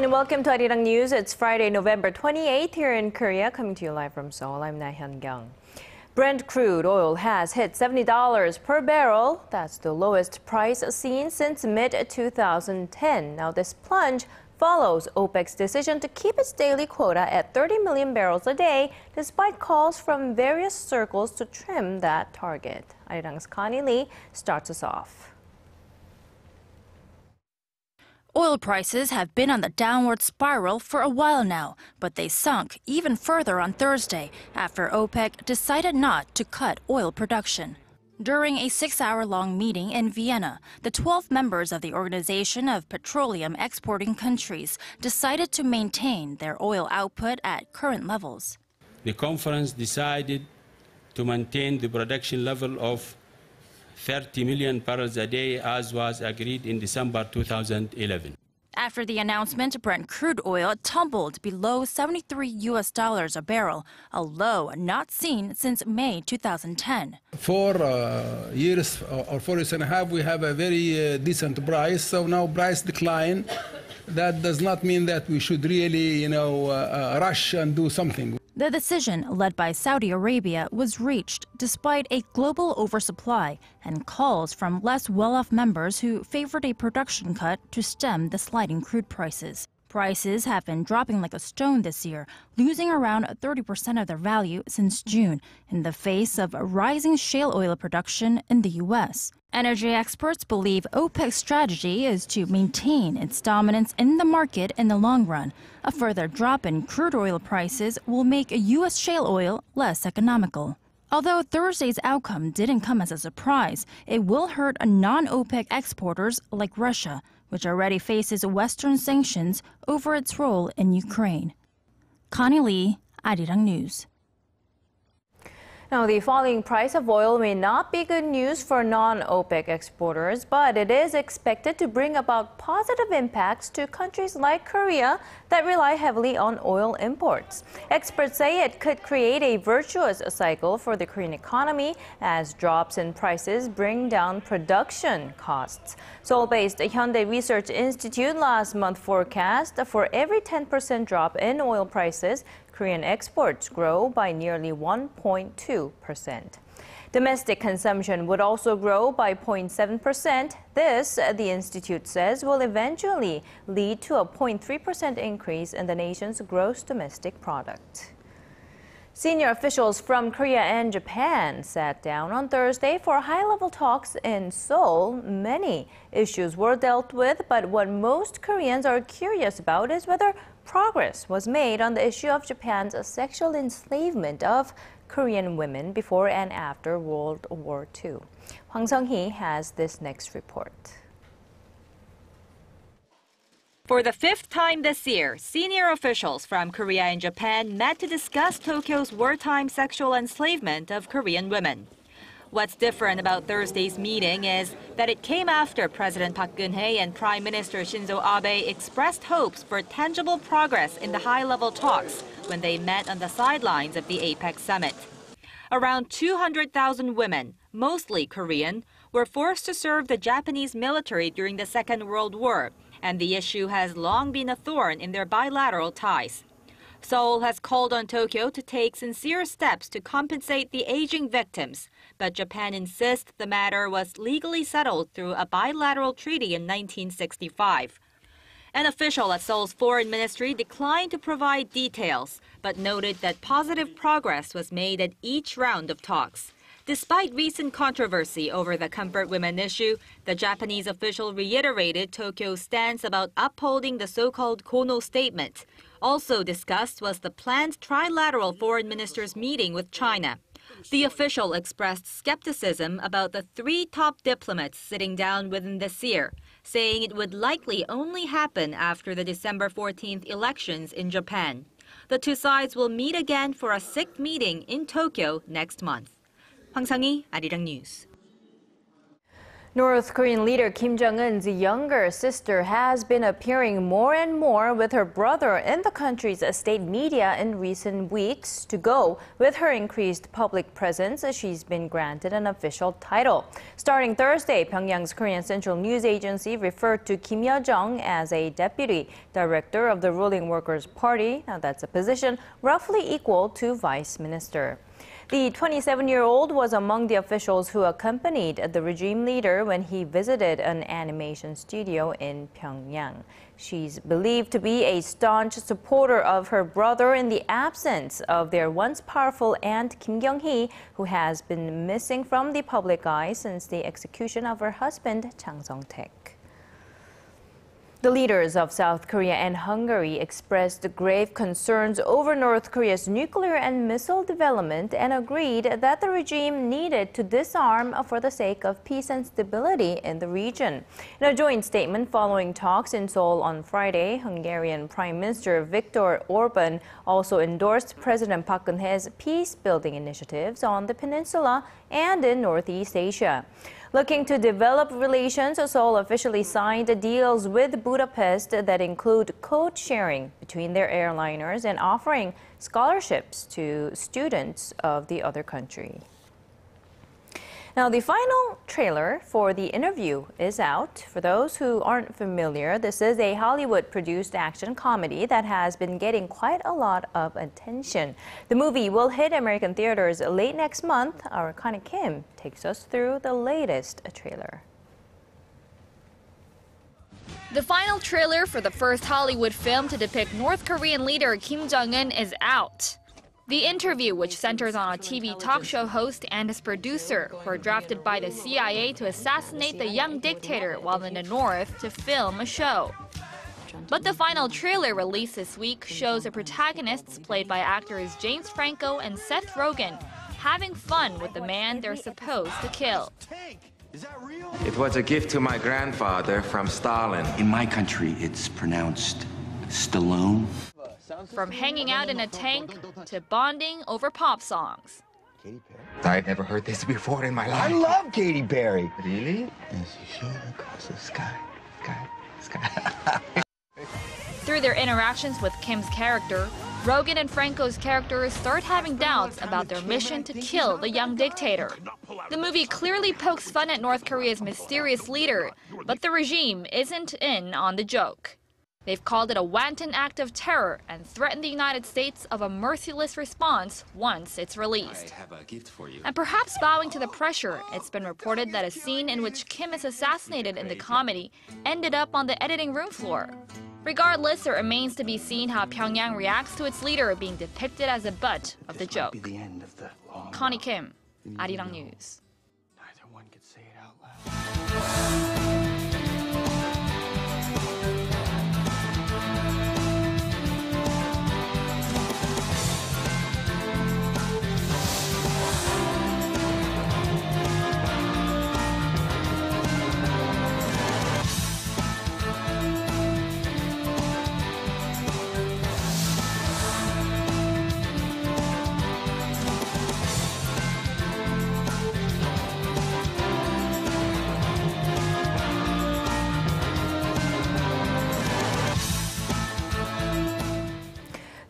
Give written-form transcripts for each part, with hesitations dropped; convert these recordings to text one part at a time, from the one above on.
everyone, and welcome to ARIRANG News. It's Friday, November 28th here in Korea, coming to you live from Seoul. I'm Laah Hyun-kyung. Brent crude oil has hit $70 per barrel. That's the lowest price seen since mid-2010. Now, this plunge follows OPEC's decision to keep its daily quota at 30 million barrels a day, despite calls from various circles to trim that target. ARIRANG's Connie Lee starts us off. Oil prices have been on the downward spiral for a while now, but they sunk even further on Thursday after OPEC decided not to cut oil production. During a 6-hour-long meeting in Vienna, the 12 members of the Organization of Petroleum Exporting Countries decided to maintain their oil output at current levels. The conference decided to maintain the production level of 30 million barrels a day, as was agreed in December 2011. After the announcement, Brent crude oil tumbled below $73 a barrel, a low not seen since May 2010. 4 years or 4 years and a half, we have a very decent price. So now price decline. That does not mean that we should really, rush and do something. The decision, led by Saudi Arabia, was reached despite a global oversupply and calls from less well-off members who favored a production cut to stem the sliding crude prices. Prices have been dropping like a stone this year, losing around 30% of their value since June in the face of rising shale oil production in the U.S. Energy experts believe OPEC's strategy is to maintain its dominance in the market in the long run. A further drop in crude oil prices will make U.S. shale oil less economical. Although Thursday's outcome didn't come as a surprise, it will hurt non-OPEC exporters like Russia, which already faces Western sanctions over its role in Ukraine. Connie Lee, ARIRANG News. Now, the falling price of oil may not be good news for non-OPEC exporters, but it is expected to bring about positive impacts to countries like Korea that rely heavily on oil imports. Experts say it could create a virtuous cycle for the Korean economy as drops in prices bring down production costs. Seoul-based Hyundai Research Institute last month forecast for every 10% drop in oil prices, Korean exports grow by nearly 1.2%. Domestic consumption would also grow by 0.7%. This, the institute says, will eventually lead to a 0.3% increase in the nation's gross domestic product. Senior officials from Korea and Japan sat down on Thursday for high-level talks in Seoul. Many issues were dealt with, but what most Koreans are curious about is whether progress was made on the issue of Japan's sexual enslavement of Korean women before and after World War II. Hwang Sung-hee has this next report. For the 5th time this year, senior officials from Korea and Japan met to discuss Tokyo's wartime sexual enslavement of Korean women. What's different about Thursday's meeting is that it came after President Park Geun-hye and Prime Minister Shinzo Abe expressed hopes for tangible progress in the high-level talks when they met on the sidelines of the APEC summit. Around 200,000 women, mostly Korean, were forced to serve the Japanese military during the Second World War, and the issue has long been a thorn in their bilateral ties. Seoul has called on Tokyo to take sincere steps to compensate the aging victims, but Japan insists the matter was legally settled through a bilateral treaty in 1965. An official at Seoul's foreign ministry declined to provide details, but noted that positive progress was made at each round of talks. Despite recent controversy over the comfort women issue, the Japanese official reiterated Tokyo's stance about upholding the so-called Kono statement. Also discussed was the planned trilateral foreign ministers meeting with China. The official expressed skepticism about the 3 top diplomats sitting down within this year, saying it would likely only happen after the December 14th elections in Japan. The two sides will meet again for a 6th meeting in Tokyo next month. Hwang Sung-hee, ARIRANG News. North Korean leader Kim Jong-un's younger sister has been appearing more and more with her brother in the country's state media in recent weeks. To go with her increased public presence, she's been granted an official title. Starting Thursday, Pyongyang's Korean Central News Agency referred to Kim Yo-jong as a deputy director of the ruling Workers' Party. Now that's a position roughly equal to vice minister. The 27-year-old was among the officials who accompanied the regime leader when he visited an animation studio in Pyongyang. She's believed to be a staunch supporter of her brother in the absence of their once powerful aunt Kim Kyung-hee, who has been missing from the public eye since the execution of her husband, Chang Song-taek. The leaders of South Korea and Hungary expressed grave concerns over North Korea's nuclear and missile development and agreed that the regime needed to disarm for the sake of peace and stability in the region. In a joint statement following talks in Seoul on Friday, Hungarian Prime Minister Viktor Orban also endorsed President Park Geun-hye's peace-building initiatives on the peninsula and in Northeast Asia. Looking to develop relations, Seoul officially signed deals with Budapest that include code sharing between their airliners and offering scholarships to students of the other country. Now, the final trailer for The Interview is out. For those who aren't familiar, this is a Hollywood-produced action comedy that has been getting quite a lot of attention. The movie will hit American theaters late next month. Our Connie Kim takes us through the latest trailer. The final trailer for the first Hollywood film to depict North Korean leader Kim Jong-un is out. The Interview, which centers on a TV talk show host and his producer, who are drafted by the CIA to assassinate the young dictator while in the north to film a show. But the final trailer released this week shows the protagonists, played by actors James Franco and Seth Rogen, having fun with the man they're supposed to kill. It was a gift to my grandfather from Stalin. In my country, it's pronounced Stallone. From hanging out in a tank to bonding over pop songs. I'd never heard this before in my life. I love Katy Perry. Really? As you shoot across the sky. Through their interactions with Kim's character, Rogen and Franco's characters start having doubts about their mission to kill the young dictator. The movie clearly pokes fun at North Korea's mysterious leader, but the regime isn't in on the joke. They've called it a wanton act of terror and threatened the United States of a merciless response once it's released. I have a gift for you. And perhaps bowing to the pressure, it's been reported that a scene in which Kim is assassinated in the comedy ended up on the editing room floor. Regardless, it remains to be seen how Pyongyang reacts to its leader being depicted as the butt of the joke. Connie Kim, ARIRANG News. Neither one could say it out loud.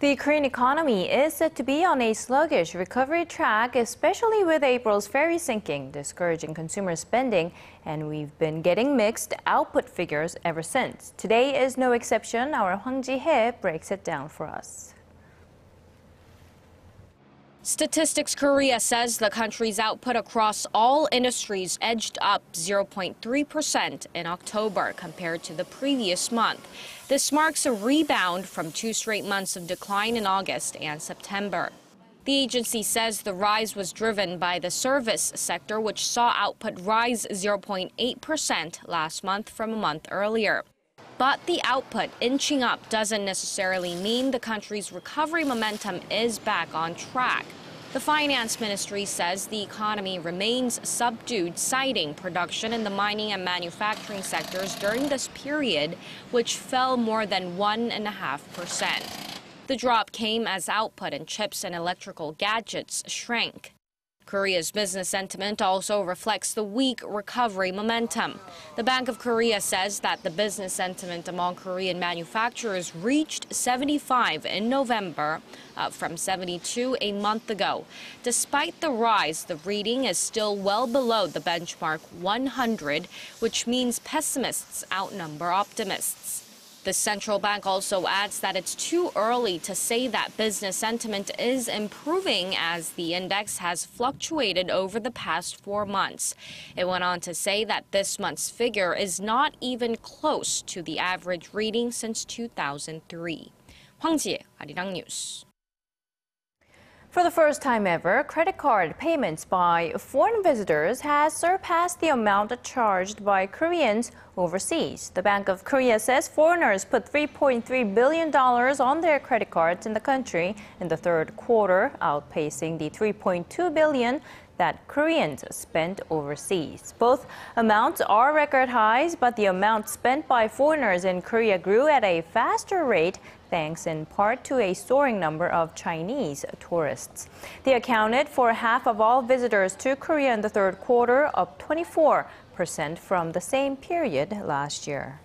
The Korean economy is said to be on a sluggish recovery track, especially with April's ferry sinking, discouraging consumer spending, and we've been getting mixed output figures ever since. Today is no exception. Our Hwang Ji-hye breaks it down for us. Statistics Korea says the country's output across all industries edged up 0.3% in October compared to the previous month. This marks a rebound from 2 straight months of decline in August and September. The agency says the rise was driven by the service sector, which saw output rise 0.8% last month from a month earlier. But the output inching up doesn't necessarily mean the country's recovery momentum is back on track. The finance ministry says the economy remains subdued, citing production in the mining and manufacturing sectors during this period, which fell more than 1.5%. The drop came as output in chips and electrical gadgets shrank. Korea's business sentiment also reflects the weak recovery momentum. The Bank of Korea says that the business sentiment among Korean manufacturers reached 75 in November, up from 72 a month ago. Despite the rise, the reading is still well below the benchmark 100, which means pessimists outnumber optimists. The central bank also adds that it's too early to say that business sentiment is improving as the index has fluctuated over the past 4 months. It went on to say that this month's figure is not even close to the average reading since 2003. Hwang Ji-hye, ARIRANG News. For the first time ever, credit card payments by foreign visitors has surpassed the amount charged by Koreans overseas. The Bank of Korea says foreigners put $3.3 billion on their credit cards in the country in the third quarter, outpacing the $3.2 billion that Koreans spent overseas. Both amounts are record highs, but the amount spent by foreigners in Korea grew at a faster rate, thanks in part to a soaring number of Chinese tourists. They accounted for half of all visitors to Korea in the third quarter, up 24% from the same period last year.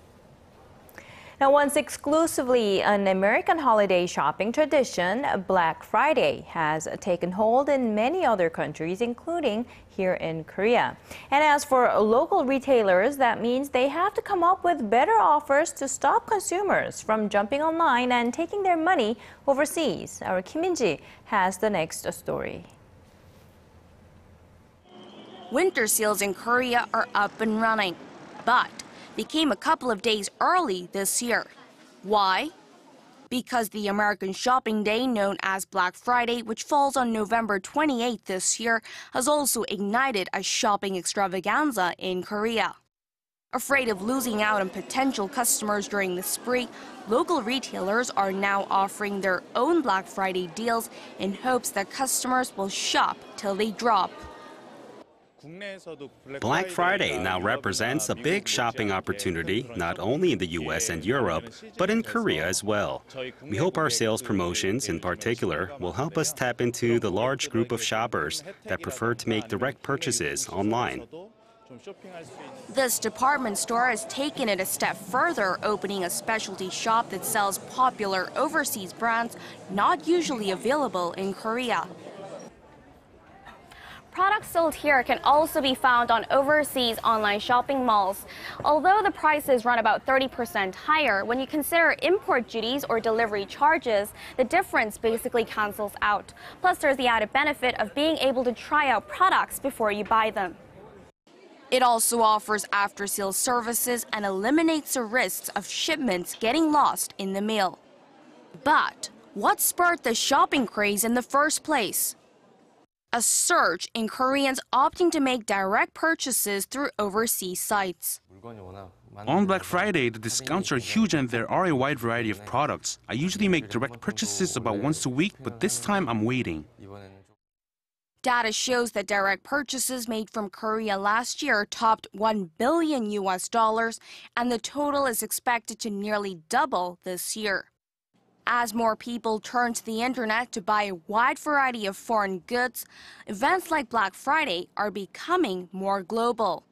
Now, once exclusively an American holiday shopping tradition, Black Friday has taken hold in many other countries, including here in Korea. And as for local retailers, that means they have to come up with better offers to stop consumers from jumping online and taking their money overseas. Our Kim Min-ji has the next story. Winter sales in Korea are up and running, but they came a couple of days early this year. Why? Because the American shopping day known as Black Friday, which falls on November 28th this year, has also ignited a shopping extravaganza in Korea. Afraid of losing out on potential customers during the spree, local retailers are now offering their own Black Friday deals in hopes that customers will shop till they drop. Black Friday now represents a big shopping opportunity, not only in the US and Europe, but in Korea as well. We hope our sales promotions, in particular, will help us tap into the large group of shoppers that prefer to make direct purchases online. This department store has taken it a step further, opening a specialty shop that sells popular overseas brands not usually available in Korea. Products sold here can also be found on overseas online shopping malls. Although the prices run about 30% higher, when you consider import duties or delivery charges, the difference basically cancels out. Plus, there's the added benefit of being able to try out products before you buy them. It also offers after-sales services and eliminates the risks of shipments getting lost in the mail. But what spurred the shopping craze in the first place? A surge in Koreans opting to make direct purchases through overseas sites. On Black Friday, the discounts are huge and there are a wide variety of products. I usually make direct purchases about once a week, but this time I'm waiting. Data shows that direct purchases made from Korea last year topped $1 billion, and the total is expected to nearly double this year. As more people turn to the internet to buy a wide variety of foreign goods, events like Black Friday are becoming more global.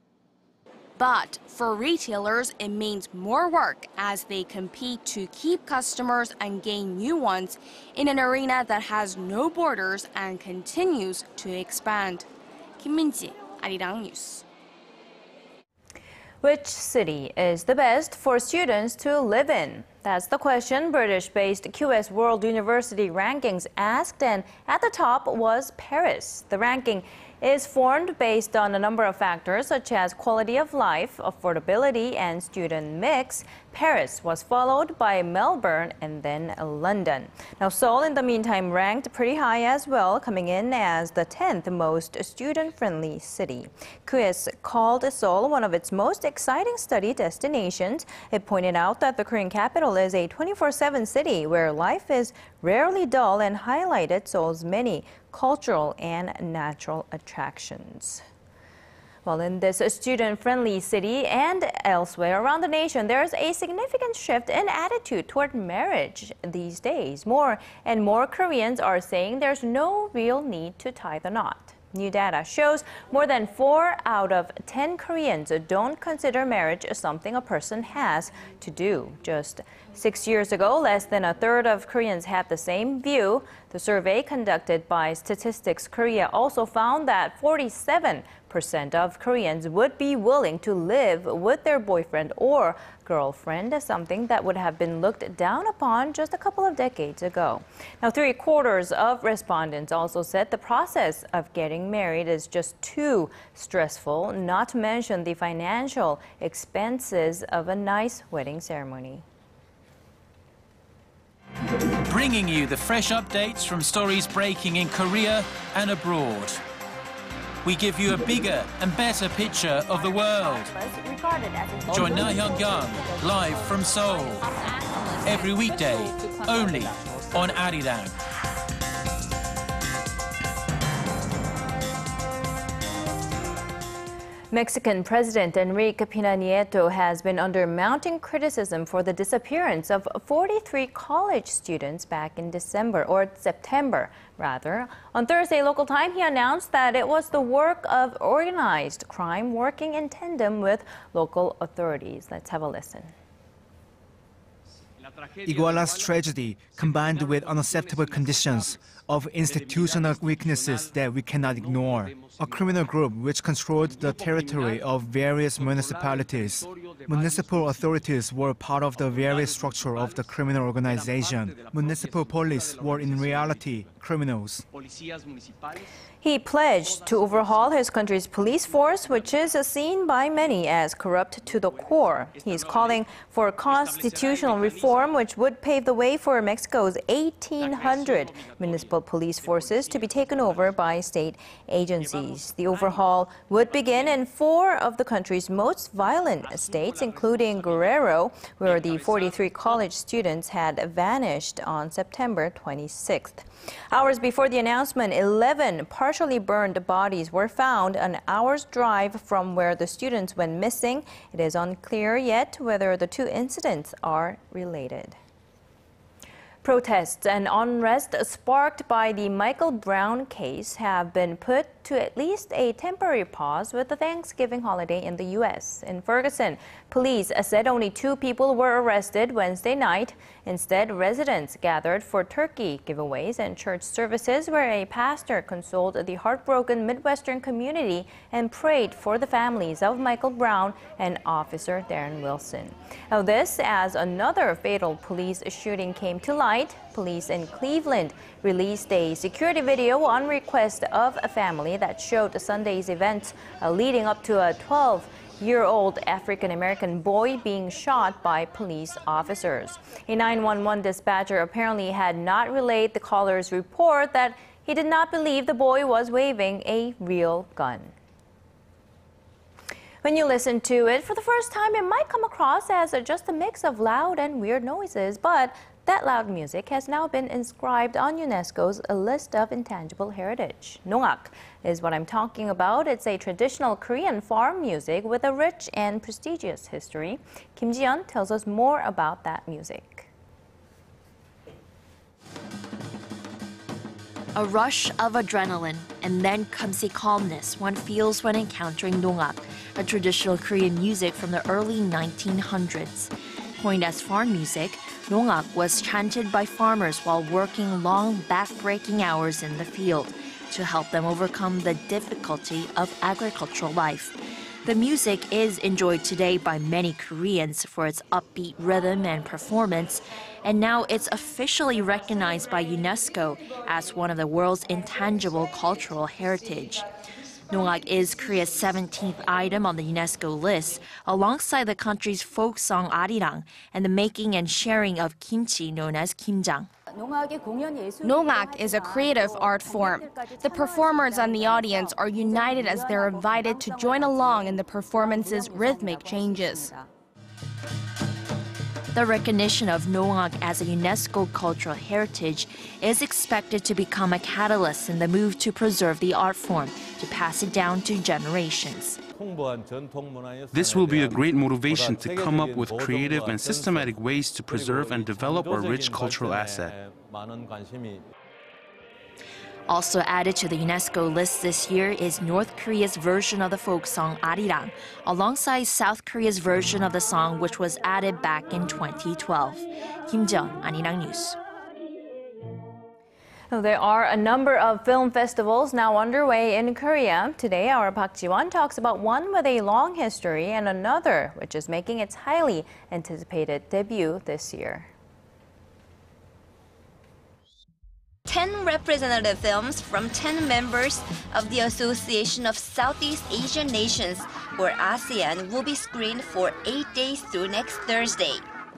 But for retailers, it means more work as they compete to keep customers and gain new ones in an arena that has no borders and continues to expand. Kim Min-ji, ARIRANG News. Which city is the best for students to live in? That's the question British-based QS World University Rankings asked, and at the top was Paris. The ranking is formed based on a number of factors such as quality of life, affordability, and student mix. Paris was followed by Melbourne and then London. Now, Seoul, in the meantime, ranked pretty high as well, coming in as the 10th most student-friendly city. QS called Seoul one of its most exciting study destinations. It pointed out that the Korean capital is a 24/7 city where life is rarely dull and highlighted Seoul's many cultural and natural attractions. Well, in this student-friendly city and elsewhere around the nation, there's a significant shift in attitude toward marriage these days. More and more Koreans are saying there's no real need to tie the knot. New data shows more than 4 out of 10 Koreans don't consider marriage something a person has to do. Just 6 years ago, less than a third of Koreans had the same view. The survey conducted by Statistics Korea also found that 47% of Koreans would be willing to live with their boyfriend or girlfriend, something that would have been looked down upon just a couple of decades ago. Now, 3/4 of respondents also said the process of getting married is just too stressful, not to mention the financial expenses of a nice wedding ceremony. Bringing you the fresh updates from stories breaking in Korea and abroad. We give you a bigger and better picture of the world. Join Laah Hyun-kyung live from Seoul. Every weekday, only on ARIRANG. Mexican President Enrique Pena Nieto has been under mounting criticism for the disappearance of 43 college students back in September. On Thursday local time, he announced that it was the work of organized crime working in tandem with local authorities. Let's have a listen. Iguala's tragedy, combined with unacceptable conditions of institutional weaknesses that we cannot ignore. A criminal group which controlled the territory of various municipalities. Municipal authorities were part of the very structure of the criminal organization. Municipal police were in reality criminals. He pledged to overhaul his country's police force, which is seen by many as corrupt to the core. He's calling for constitutional reform, which would pave the way for Mexico's 1,800 municipal police forces to be taken over by state agencies. The overhaul would begin in 4 of the country's most violent states, including Guerrero, where the 43 college students had vanished on September 26th. Hours before the announcement, 11 partially burned bodies were found an hour's drive from where the students went missing. It is unclear yet whether the 2 incidents are related. Protests and unrest sparked by the Michael Brown case have been put to at least a temporary pause with the Thanksgiving holiday in the U.S. In Ferguson, police said only 2 people were arrested Wednesday night. Instead, residents gathered for turkey giveaways and church services where a pastor consoled the heartbroken Midwestern community and prayed for the families of Michael Brown and Officer Darren Wilson. Now, this as another fatal police shooting came to light. Police in Cleveland released a security video on request of a family that showed Sunday's events leading up to a 12-year-old African-American boy being shot by police officers. A 911 dispatcher apparently had not relayed the caller's report that he did not believe the boy was waving a real gun. When you listen to it for the first time, it might come across as just a mix of loud and weird noises, but that loud music has now been inscribed on UNESCO's list of intangible heritage. Nongak is what I'm talking about. It's a traditional Korean farm music with a rich and prestigious history. Kim Ji-yeon tells us more about that music. A rush of adrenaline, and then comes a calmness one feels when encountering Nongak, a traditional Korean music from the early 1900s. Coined as farm music, Nongak was chanted by farmers while working long, back-breaking hours in the field to help them overcome the difficulty of agricultural life. The music is enjoyed today by many Koreans for its upbeat rhythm and performance, and now it's officially recognized by UNESCO as one of the world's intangible cultural heritage. Nongak is Korea's 17th item on the UNESCO list, alongside the country's folk song ARIRANG and the making and sharing of kimchi known as kimjang. Nongak is a creative art form. The performers and the audience are united as they're invited to join along in the performance's rhythmic changes. The recognition of Nongak as a UNESCO cultural heritage is expected to become a catalyst in the move to preserve the art form, to pass it down to generations. This will be a great motivation to come up with creative and systematic ways to preserve and develop our rich cultural asset. Also added to the UNESCO list this year is North Korea's version of the folk song ARIRANG, alongside South Korea's version of the song, which was added back in 2012. Kim Jeon, ARIRANG News. There are a number of film festivals now underway in Korea. Today, our Park Ji-won talks about one with a long history and another which is making its highly anticipated debut this year. 10 representative films from 10 members of the Association of Southeast Asian Nations, or ASEAN, will be screened for 8 days through next Thursday.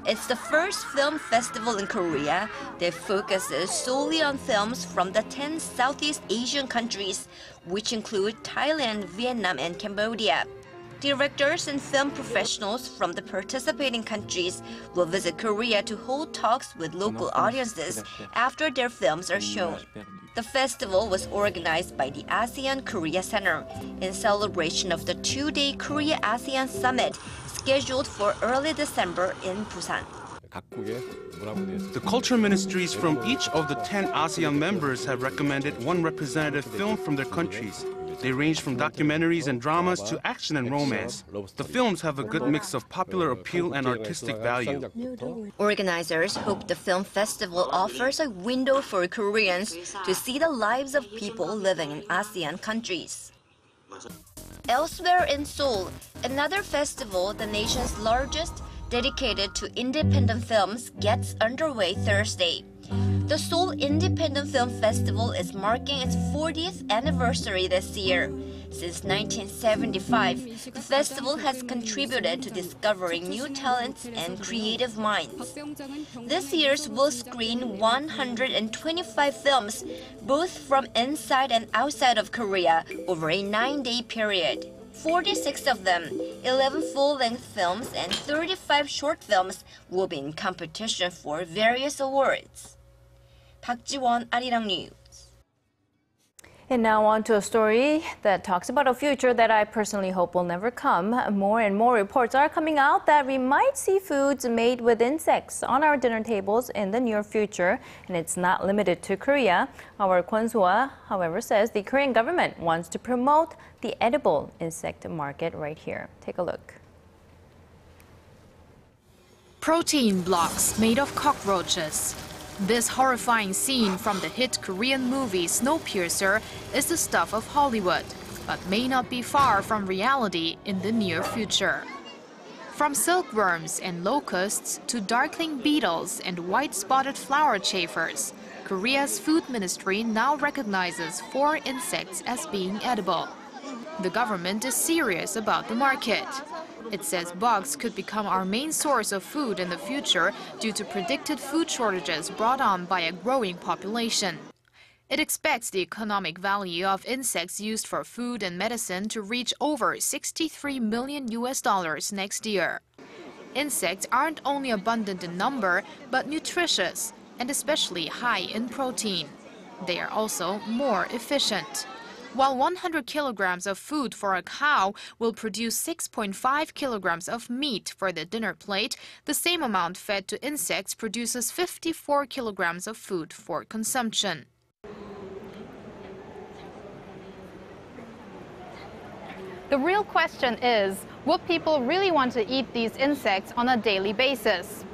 It's the first film festival in Korea that focuses solely on films from the 10 Southeast Asian countries, which include Thailand, Vietnam, and Cambodia. Directors and film professionals from the participating countries will visit Korea to hold talks with local audiences after their films are shown. The festival was organized by the ASEAN Korea Center in celebration of the 2-day Korea-ASEAN Summit scheduled for early December in Busan. The culture ministries from each of the 10 ASEAN members have recommended one representative film from their countries. They range from documentaries and dramas to action and romance. The films have a good mix of popular appeal and artistic value. Organizers hope the film festival offers a window for Koreans to see the lives of people living in ASEAN countries. Elsewhere in Seoul, another festival, the nation's largest, dedicated to independent films, gets underway Thursday. The Seoul Independent Film Festival is marking its 40th anniversary this year. Since 1975, the festival has contributed to discovering new talents and creative minds. This year's will screen 125 films, both from inside and outside of Korea, over a 9-day period. 46 of them, 11 full-length films and 35 short films, will be in competition for various awards. Park Ji-won, ARIRANG News. And now on to a story that talks about a future that I personally hope will never come. More and more reports are coming out that we might see foods made with insects on our dinner tables in the near future, and it's not limited to Korea. Our Kwon So-ah, however, says the Korean government wants to promote the edible insect market right here. Take a look. Protein blocks made of cockroaches. This horrifying scene from the hit Korean movie Snowpiercer is the stuff of Hollywood, but may not be far from reality in the near future. From silkworms and locusts to darkling beetles and white-spotted flower chafers, Korea's food ministry now recognizes 4 insects as being edible. The government is serious about the market. It says bugs could become our main source of food in the future due to predicted food shortages brought on by a growing population. It expects the economic value of insects used for food and medicine to reach over $63 million next year. Insects aren't only abundant in number, but nutritious and especially high in protein. They are also more efficient. While 100 kilograms of food for a cow will produce 6.5 kilograms of meat for the dinner plate, the same amount fed to insects produces 54 kilograms of food for consumption. The real question is, will people really want to eat these insects on a daily basis?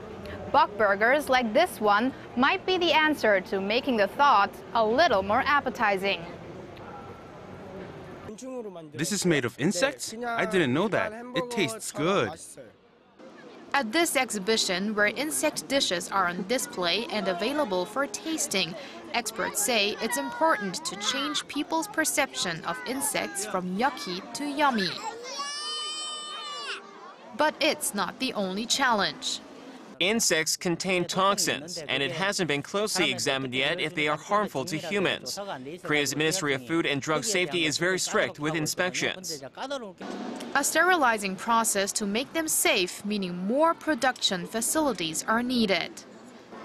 Bug burgers like this one might be the answer to making the thought a little more appetizing. This is made of insects? I didn't know that. It tastes good. At this exhibition, where insect dishes are on display and available for tasting, experts say it's important to change people's perception of insects from yucky to yummy. But it's not the only challenge. Insects contain toxins, and it hasn't been closely examined yet if they are harmful to humans. Korea's Ministry of Food and Drug Safety is very strict with inspections. A sterilizing process to make them safe, meaning more production facilities are needed.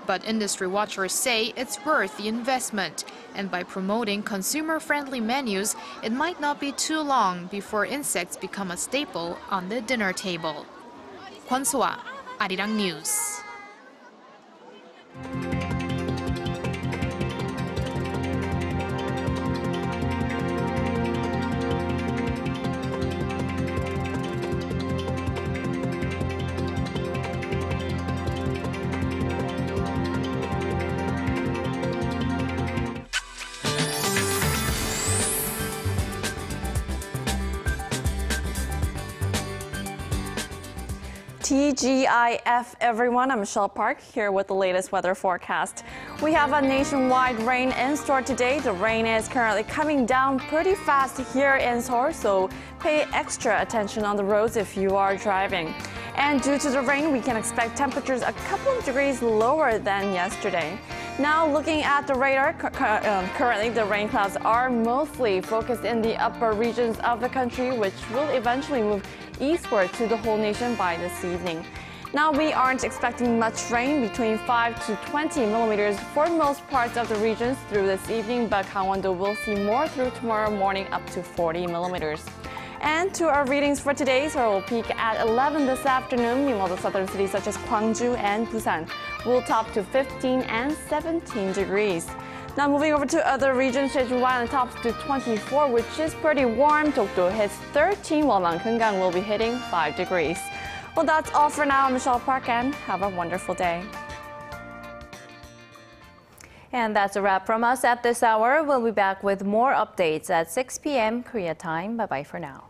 But industry watchers say it's worth the investment, and by promoting consumer-friendly menus, it might not be too long before insects become a staple on the dinner table. Kwon So-ah, ARIRANG News. TGIF, everyone. I'm Michelle Park here with the latest weather forecast. We have a nationwide rain in store today. The rain is currently coming down pretty fast here in Seoul, so pay extra attention on the roads if you are driving. And due to the rain, we can expect temperatures a couple of degrees lower than yesterday. Now, looking at the radar, currently the rain clouds are mostly focused in the upper regions of the country, which will eventually move eastward to the whole nation by this evening. Now, we aren't expecting much rain, between 5 to 20 millimeters for most parts of the regions through this evening, but Gangwon-do will see more through tomorrow morning, up to 40 millimeters. And to our readings for today, Seoul will peak at 11 this afternoon. Meanwhile, the southern cities such as Gwangju and Busan will top to 15 and 17 degrees. Now moving over to other regions, Jeju Island tops to 24, which is pretty warm. Dokdo hits 13, while Mangkeungang will be hitting 5 degrees. Well, that's all for now. I'm Michelle Park, and have a wonderful day. And that's a wrap from us at this hour. We'll be back with more updates at 6 p.m. Korea time. Bye-bye for now.